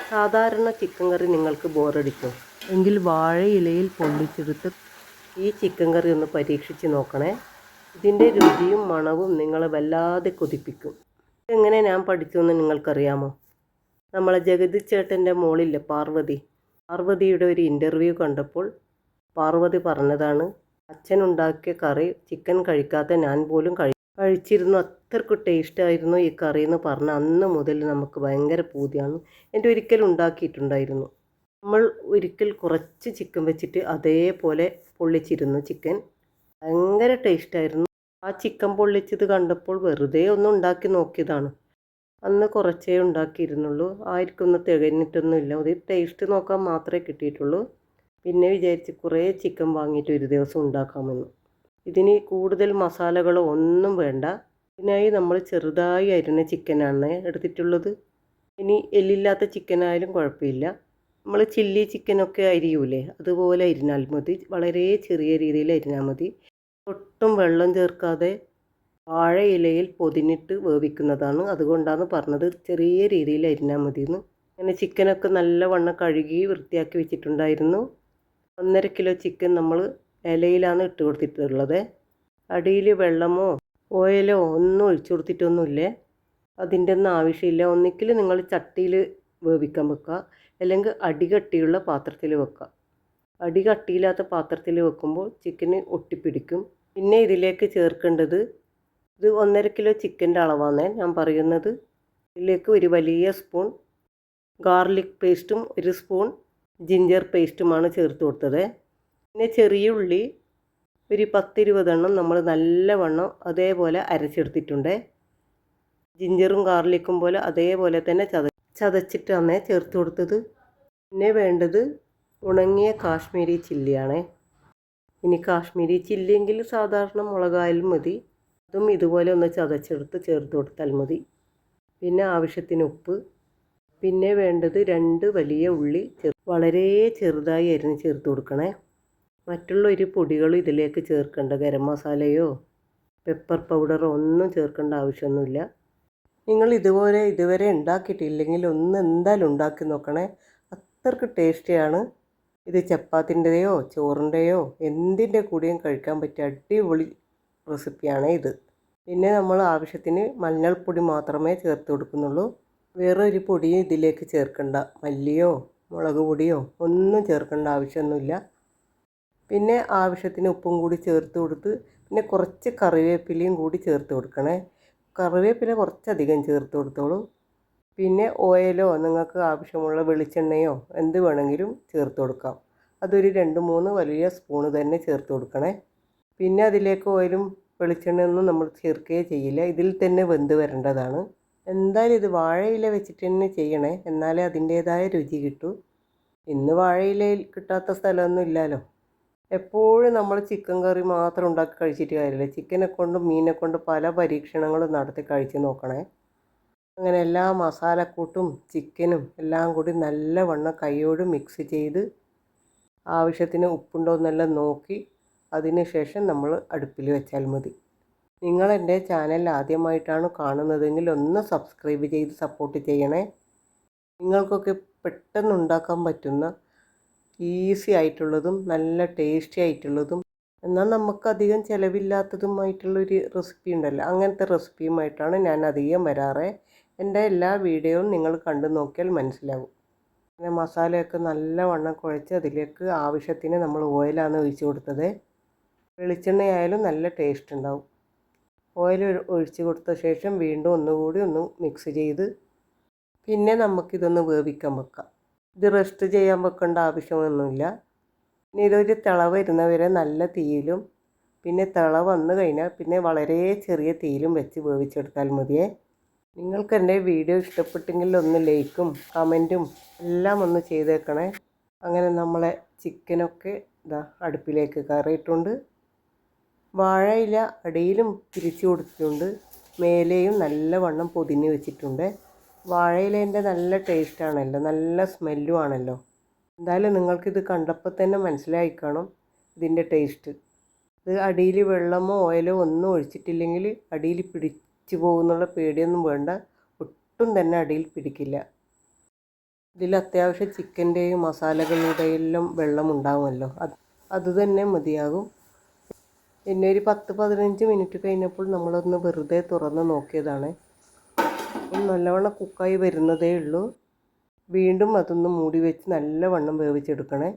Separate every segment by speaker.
Speaker 1: സാധാരണ ചിക്കൻ കറി നിങ്ങൾക്ക് ബോറടിക്കും എങ്കിൽ വാഴയിലയിൽ പൊള്ളിച്ചെടുത്ത് ഈ ചിക്കൻ കറി ഒന്ന് പരീക്ഷിച്ച് നോക്കണേ. ഇതിൻ്റെ രുചിയും മണവും നിങ്ങളെ വല്ലാതെ കൊതിപ്പിക്കും. എങ്ങനെ ഞാൻ പഠിച്ചു എന്ന് നിങ്ങൾക്കറിയാമോ? നമ്മളെ ജഗതി ചേട്ടൻ്റെ മോളില്ലേ പാർവതിയുടെ ഒരു ഇൻ്റർവ്യൂ കണ്ടപ്പോൾ പാർവതി പറഞ്ഞതാണ്, അച്ഛനുണ്ടാക്കിയ കറി ചിക്കൻ കഴിക്കാത്ത ഞാൻ പോലും കഴിച്ചിരുന്നു, അത്രയ്ക്ക് ടേസ്റ്റായിരുന്നു ഈ കറി എന്ന് പറഞ്ഞ അന്ന് മുതൽ നമുക്ക് ഭയങ്കര പൂതിയാണ്. എൻ്റെ ഒരിക്കൽ ഉണ്ടാക്കിയിട്ടുണ്ടായിരുന്നു. നമ്മൾ ഒരിക്കൽ കുറച്ച് ചിക്കൻ വെച്ചിട്ട് അതേപോലെ പൊള്ളിച്ചിരുന്നു ചിക്കൻ. ഭയങ്കര ടേസ്റ്റായിരുന്നു. ആ ചിക്കൻ പൊള്ളിച്ചത് കണ്ടപ്പോൾ വെറുതെ ഒന്ന് ഉണ്ടാക്കി നോക്കിയതാണ്. അന്ന് കുറച്ചേ ഉണ്ടാക്കിയിരുന്നുള്ളൂ, ആർക്കൊന്നും തികഞ്ഞിട്ടൊന്നുമില്ല. ഒരു ടേസ്റ്റ് നോക്കാൻ മാത്രമേ കിട്ടിയിട്ടുള്ളൂ. പിന്നെ വിചാരിച്ച് കുറേ ചിക്കൻ വാങ്ങിയിട്ട് ഒരു ദിവസം ഉണ്ടാക്കാമെന്ന്. ഇതിന് കൂടുതൽ മസാലകളോ ഒന്നും വേണ്ട. ഇതിനായി നമ്മൾ ചെറുതായി അരിഞ്ഞ ചിക്കനാണ് എടുത്തിട്ടുള്ളത്. ഇനി എല്ലില്ലാത്ത ചിക്കനായാലും കുഴപ്പമില്ല. നമ്മൾ ചില്ലി ചിക്കനൊക്കെ അരിയൂലേ, അതുപോലെ അരിഞ്ഞാൽ മതി. വളരെ ചെറിയ രീതിയിൽ അരിഞ്ഞാൽ മതി. ഒട്ടും വെള്ളം ചേർക്കാതെ വാഴയിലയിൽ പൊതിഞ്ഞിട്ട് വേവിക്കുന്നതാണ്. അതുകൊണ്ടാണ് പറഞ്ഞത് ചെറിയ രീതിയിൽ അരിഞ്ഞാൽ മതിയെന്ന്. അങ്ങനെ ചിക്കനൊക്കെ നല്ലവണ്ണം കഴുകി വൃത്തിയാക്കി വെച്ചിട്ടുണ്ടായിരുന്നു. 1.5 കിലോ ചിക്കൻ നമ്മൾ ഇലയിലാണ് ഇട്ട് കൊടുത്തിട്ടുള്ളത്. അടിയിൽ വെള്ളമോ ഓയിലോ ഒന്നും ഒഴിച്ചു കൊടുത്തിട്ടൊന്നുമില്ലേ. അതിൻ്റെ ഒന്നും ആവശ്യമില്ല. ഒന്നിക്കിൽ നിങ്ങൾ ചട്ടിയിൽ വേവിക്കാൻ വെക്കുക, അല്ലെങ്കിൽ അടികട്ടിയുള്ള പാത്രത്തിൽ വെക്കുക. അടികട്ടിയില്ലാത്ത പാത്രത്തിൽ വെക്കുമ്പോൾ ചിക്കന് ഒട്ടിപ്പിടിക്കും. പിന്നെ ഇതിലേക്ക് ചേർക്കേണ്ടത്, ഇത് 1.5 കിലോ ചിക്കൻ്റെ അളവാണ് ഞാൻ പറയുന്നത്. ഇതിലേക്ക് ഒരു വലിയ സ്പൂൺ ഗാർലിക് പേസ്റ്റും 1 സ്പൂൺ ജിഞ്ചർ പേസ്റ്റുമാണ് ചേർത്ത് കൊടുത്തത്. പിന്നെ ചെറിയ ഉള്ളി ഒരു 10-20 എണ്ണം നമ്മൾ നല്ലവണ്ണം അതേപോലെ അരച്ചെടുത്തിട്ടുണ്ട്. ജിഞ്ചറും ഗാർലിക്കും പോലെ അതേപോലെ തന്നെ ചതച്ചിട്ടാണ് ചേർത്ത് കൊടുത്തത്. പിന്നെ വേണ്ടത് ഉണങ്ങിയ കാശ്മീരി ചില്ലിയാണ്. ഇനി കാശ്മീരി ചില്ലിയെങ്കിൽ സാധാരണ മുളകായാലും മതി. അതും ഇതുപോലെ ഒന്ന് ചതച്ചെടുത്ത് ചേർത്ത് കൊടുത്താൽ മതി. പിന്നെ ആവശ്യത്തിന് ഉപ്പ്. പിന്നെ വേണ്ടത് 2 വലിയ ഉള്ളി വളരെ ചെറുതായി അരിഞ്ഞ് ചേർത്ത് കൊടുക്കണേ. മറ്റുള്ള ഒരു പൊടികളും ഇതിലേക്ക് ചേർക്കേണ്ട, ഗരം മസാലയോ പെപ്പർ പൗഡറോ ഒന്നും ചേർക്കേണ്ട ആവശ്യമൊന്നുമില്ല. നിങ്ങൾ ഇതുവരെ ഉണ്ടാക്കിയിട്ടില്ലെങ്കിൽ ഒന്ന് എന്തായാലും ഉണ്ടാക്കി നോക്കണേ. അത്രയ്ക്ക് ടേസ്റ്റിയാണ് ഇത്. ചപ്പാത്തിൻ്റെയോ ചോറിൻ്റെയോ എന്തിൻ്റെ കൂടെയും കഴിക്കാൻ പറ്റിയ അടിപൊളി റെസിപ്പിയാണ് ഇത്. പിന്നെ നമ്മൾ ആവശ്യത്തിന് മഞ്ഞൾപ്പൊടി മാത്രമേ ചേർത്ത് കൊടുക്കുന്നുള്ളൂ. വേറൊരു പൊടിയും ഇതിലേക്ക് ചേർക്കണ്ട. മല്ലിയോ മുളക് പൊടിയോ ഒന്നും ചേർക്കേണ്ട ആവശ്യമൊന്നുമില്ല. പിന്നെ ആവശ്യത്തിന് ഉപ്പും കൂടി ചേർത്ത് കൊടുത്ത് പിന്നെ കുറച്ച് കറിവേപ്പിലയും കൂടി ചേർത്ത് കൊടുക്കണേ. കറിവേപ്പില കുറച്ചധികം ചേർത്ത് കൊടുത്തോളൂ. പിന്നെ ഓയിലോ നിങ്ങൾക്ക് ആവശ്യമുള്ള വെളിച്ചെണ്ണയോ എന്ത് വേണമെങ്കിലും ചേർത്ത് കൊടുക്കാം. അതൊരു 2-3 വലിയ സ്പൂണ് തന്നെ ചേർത്ത് കൊടുക്കണേ. പിന്നെ അതിലേക്ക് ഓയിലും വെളിച്ചെണ്ണയൊന്നും നമ്മൾ ചേർക്കുകയേ ചെയ്യില്ല, ഇതിൽ തന്നെ വെന്ത് വരേണ്ടതാണ്. എന്തായാലും ഇത് വാഴയില വെച്ചിട്ട് തന്നെ ചെയ്യണേ, എന്നാലേ അതിൻ്റേതായ രുചി കിട്ടൂ. ഇന്ന് വാഴയിലയിൽ കിട്ടാത്ത സ്ഥലമൊന്നും ഇല്ലല്ലോ. എപ്പോഴും നമ്മൾ ചിക്കൻ കറി മാത്രം ഉണ്ടാക്കി കഴിച്ചിട്ട് കാര്യമില്ല. ചിക്കനെ കൊണ്ടും മീനെ കൊണ്ടും പല പരീക്ഷണങ്ങളും നടത്തി കഴിച്ച് നോക്കണേ. അങ്ങനെ എല്ലാ മസാലക്കൂട്ടും ചിക്കനും എല്ലാം കൂടി നല്ലവണ്ണം കൈയോട് മിക്സ് ചെയ്ത് ആവശ്യത്തിന് ഉപ്പുണ്ടോ എന്നെല്ലാം നോക്കി അതിന് ശേഷം നമ്മൾ അടുപ്പിൽ വെച്ചാൽ മതി. നിങ്ങൾ എൻ്റെ ചാനൽ ആദ്യമായിട്ടാണ് കാണുന്നതെങ്കിൽ ഒന്ന് സബ്സ്ക്രൈബ് ചെയ്ത് സപ്പോർട്ട് ചെയ്യണേ. നിങ്ങൾക്കൊക്കെ പെട്ടെന്ന് ഉണ്ടാക്കാൻ പറ്റുന്ന ഈസി ആയിട്ടുള്ളതും നല്ല ടേസ്റ്റി ആയിട്ടുള്ളതും എന്നാൽ നമുക്കധികം ചിലവില്ലാത്തതുമായിട്ടുള്ളൊരു റെസിപ്പി ഉണ്ടല്ലോ, അങ്ങനത്തെ റെസിപ്പിയുമായിട്ടാണ് ഞാൻ അധികം വരാറ്. എൻ്റെ എല്ലാ വീഡിയോയും നിങ്ങൾ കണ്ടു നോക്കിയാൽ മനസ്സിലാവും. പിന്നെ മസാലയൊക്കെ നല്ലവണ്ണം കുഴച്ച് അതിലേക്ക് ആവശ്യത്തിന് നമ്മൾ ഓയിലാണ് ഒഴിച്ച് കൊടുത്തത്. വെളിച്ചെണ്ണയായാലും നല്ല ടേസ്റ്റ് ഉണ്ടാവും. ഓയിൽ ഒഴിച്ച് കൊടുത്ത ശേഷം വീണ്ടും ഒന്നുകൂടി ഒന്ന് മിക്സ് ചെയ്ത് പിന്നെ നമുക്കിതൊന്ന് വേവിക്കാൻ വെക്കാം. ഇത് റെസ്റ്റ് ചെയ്യാൻ വെക്കേണ്ട ആവശ്യമൊന്നുമില്ല. ഇനി ഇതൊരു തിള വരുന്നവരെ നല്ല തീയിലും പിന്നെ തിള വന്നു കഴിഞ്ഞാൽ പിന്നെ വളരെ ചെറിയ തീയിലും വെച്ച് വേവിച്ചെടുത്താൽ മതിയേ. നിങ്ങൾക്ക് എൻ്റെ വീഡിയോ ഇഷ്ടപ്പെട്ടെങ്കിൽ ഒന്ന് ലൈക്കും കമൻറ്റും എല്ലാം ഒന്ന് ചെയ്തേക്കണേ. അങ്ങനെ നമ്മളെ ചിക്കനൊക്കെ ഇതാ അടുപ്പിലേക്ക് കയറിയിട്ടുണ്ട്. വാഴയില അടിയിലും തിരിച്ചു കൊടുത്തിട്ടുണ്ട്, മേലെയും നല്ലവണ്ണം പൊതിഞ്ഞ് വെച്ചിട്ടുണ്ട്. വാഴയിലേൻ്റെ നല്ല ടേസ്റ്റാണല്ലോ, നല്ല സ്മെല്ലും ആണല്ലോ. എന്തായാലും നിങ്ങൾക്കിത് കണ്ടപ്പോൾ തന്നെ മനസ്സിലായി കാണും ഇതിൻ്റെ ടേസ്റ്റ്. ഇത് അടിയിൽ വെള്ളമോ ഓയിലോ ഒന്നും ഒഴിച്ചിട്ടില്ലെങ്കിൽ അടിയിൽ പിടിച്ചു പോകുന്നുള്ള പേടിയൊന്നും വേണ്ട, ഒട്ടും തന്നെ അടിയിൽ പിടിക്കില്ല. ഇതിൽ അത്യാവശ്യം ചിക്കൻ്റെയും മസാലകളുടെയെല്ലാം വെള്ളം ഉണ്ടാവുമല്ലോ, അത് തന്നെ മതിയാകും. പിന്നെ ഒരു 10-15 മിനിറ്റ് കഴിഞ്ഞപ്പോൾ നമ്മളൊന്ന് വെറുതെ തുറന്ന് നോക്കിയതാണ്. നല്ലവണ്ണം കുക്കായി വരുന്നതേ ഉള്ളൂ. വീണ്ടും അതൊന്ന് മൂടി വെച്ച് നല്ലവണ്ണം വേവിച്ചെടുക്കണേ.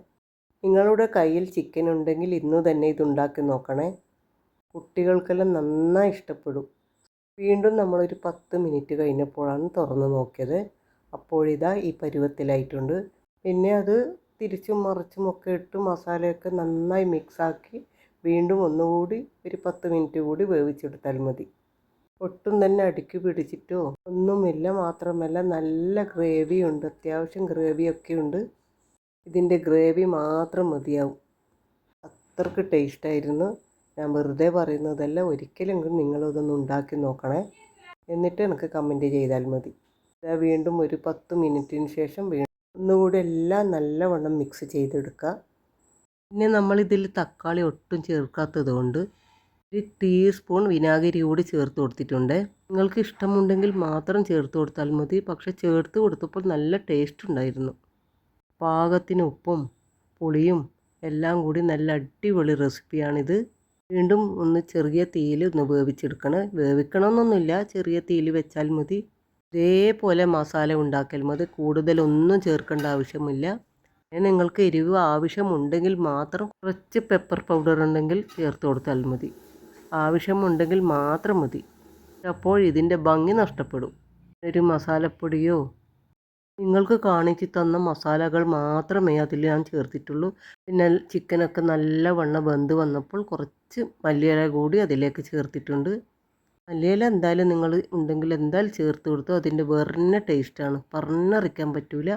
Speaker 1: നിങ്ങളുടെ കയ്യിൽ ചിക്കൻ ഉണ്ടെങ്കിൽ ഇന്ന് തന്നെ ഇതുണ്ടാക്കി നോക്കണേ. കുട്ടികൾക്കെല്ലാം നന്നായി ഇഷ്ടപ്പെടും. വീണ്ടും നമ്മളൊരു 10 മിനിറ്റ് കഴിഞ്ഞപ്പോഴാണ് തുറന്ന് നോക്കിയത്. അപ്പോഴിതാ ഈ പരുവത്തിലായിട്ടുണ്ട്. പിന്നെ അത് തിരിച്ചും മറിച്ചും ഒക്കെ ഇട്ട് മസാലയൊക്കെ നന്നായി മിക്സാക്കി വീണ്ടും ഒന്നുകൂടി ഒരു 10 മിനിറ്റ് കൂടി വേവിച്ചെടുത്താൽ മതി. ഒട്ടും തന്നെ അടുക്കി പിടിച്ചിട്ടോ ഒന്നുമില്ല. മാത്രമല്ല നല്ല ഗ്രേവിയുണ്ട്, അത്യാവശ്യം ഗ്രേവിയൊക്കെ ഉണ്ട്. ഇതിൻ്റെ ഗ്രേവി മാത്രം മതിയാവും. അത്രയ്ക്ക് ടേസ്റ്റായിരുന്നു. ഞാൻ വെറുതെ പറയുന്നതല്ല, ഒരിക്കലെങ്കിലും നിങ്ങളിതൊന്ന് ഉണ്ടാക്കി നോക്കണേ. എന്നിട്ട് എനിക്ക് കമൻറ്റ് ചെയ്താൽ മതി. വീണ്ടും ഒരു 10 മിനിറ്റിന് ശേഷം ഒന്നുകൂടി എല്ലാം നല്ലവണ്ണം മിക്സ് ചെയ്തെടുക്കുക. പിന്നെ നമ്മളിതിൽ തക്കാളി ഒട്ടും ചേർക്കാത്തത് കൊണ്ട് ഒരു ടീസ്പൂൺ വിനാഗിരി കൂടി ചേർത്ത് കൊടുത്തിട്ടുണ്ട്. നിങ്ങൾക്ക് ഇഷ്ടമുണ്ടെങ്കിൽ മാത്രം ചേർത്ത് കൊടുത്താൽ മതി. പക്ഷെ ചേർത്ത് കൊടുത്തപ്പോൾ നല്ല ടേസ്റ്റ് ഉണ്ടായിരുന്നു. പാകത്തിന് ഉപ്പും പുളിയും എല്ലാം കൂടി നല്ല അടിപൊളി റെസിപ്പിയാണിത്. വീണ്ടും ഒന്ന് ചെറിയ തീയിൽ ഒന്ന് വേവിക്കണമെന്നൊന്നുമില്ല, ചെറിയ തീയിൽ വെച്ചാൽ മതി. ഇതേപോലെ മസാല ഉണ്ടാക്കിയാൽ മതി, കൂടുതലൊന്നും ചേർക്കേണ്ട ആവശ്യമില്ല. നിങ്ങൾക്ക് എരിവ് ആവശ്യമുണ്ടെങ്കിൽ മാത്രം കുറച്ച് പെപ്പർ പൗഡർ ഉണ്ടെങ്കിൽ ചേർത്ത് കൊടുത്താൽ മതി. ആവശ്യമുണ്ടെങ്കിൽ മാത്രം മതി. അപ്പോൾ ഇതിൻ്റെ ഭംഗി നഷ്ടപ്പെടും. ഒരു മസാലപ്പൊടിയോ നിങ്ങൾക്ക് കാണിച്ചു തന്ന മസാലകൾ മാത്രമേ അതിൽ ഞാൻ ചേർത്തിട്ടുള്ളൂ. പിന്നെ ചിക്കനൊക്കെ നല്ലവണ്ണം വെന്ത് വന്നപ്പോൾ കുറച്ച് മല്ലിയില കൂടി അതിലേക്ക് ചേർത്തിട്ടുണ്ട്. മല്ലിയില എന്തായാലും നിങ്ങൾ ഉണ്ടെങ്കിൽ എന്തായാലും ചേർത്ത് കൊടുത്തു. അതിൻ്റെ വേറെ ടേസ്റ്റാണ്, പറഞ്ഞറിയിക്കാൻ പറ്റില്ല.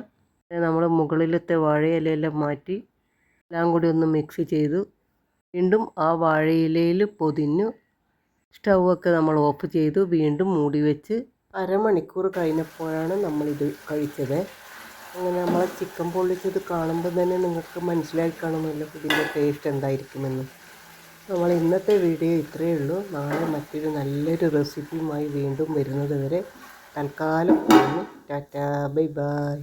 Speaker 1: നമ്മൾ മുകളിലത്തെ വാഴയിലയെല്ലാം മാറ്റി എല്ലാം കൂടി ഒന്ന് മിക്സ് ചെയ്തു വീണ്ടും ആ വാഴയിലയിൽ പൊതിഞ്ഞു സ്റ്റൗവൊക്കെ നമ്മൾ ഓഫ് ചെയ്തു വീണ്ടും മൂടി വെച്ച് അരമണിക്കൂർ കഴിഞ്ഞപ്പോഴാണ് നമ്മളിത് കഴിച്ചത്. അങ്ങനെ നമ്മളെ ചിക്കൻ പൊള്ളിച്ചത് കാണുമ്പോൾ തന്നെ നിങ്ങൾക്ക് മനസ്സിലായി കാണുമല്ലോ ഇതിൻ്റെ ടേസ്റ്റ് എന്തായിരിക്കുമെന്ന്. നമ്മൾ ഇന്നത്തെ വീഡിയോ ഇത്രയേ ഉള്ളൂ. നാളെ മറ്റൊരു നല്ലൊരു റെസിപ്പിയുമായി വീണ്ടും വരുന്നത് വരെ തൽക്കാലം ടാറ്റാ, ബൈ ബൈ.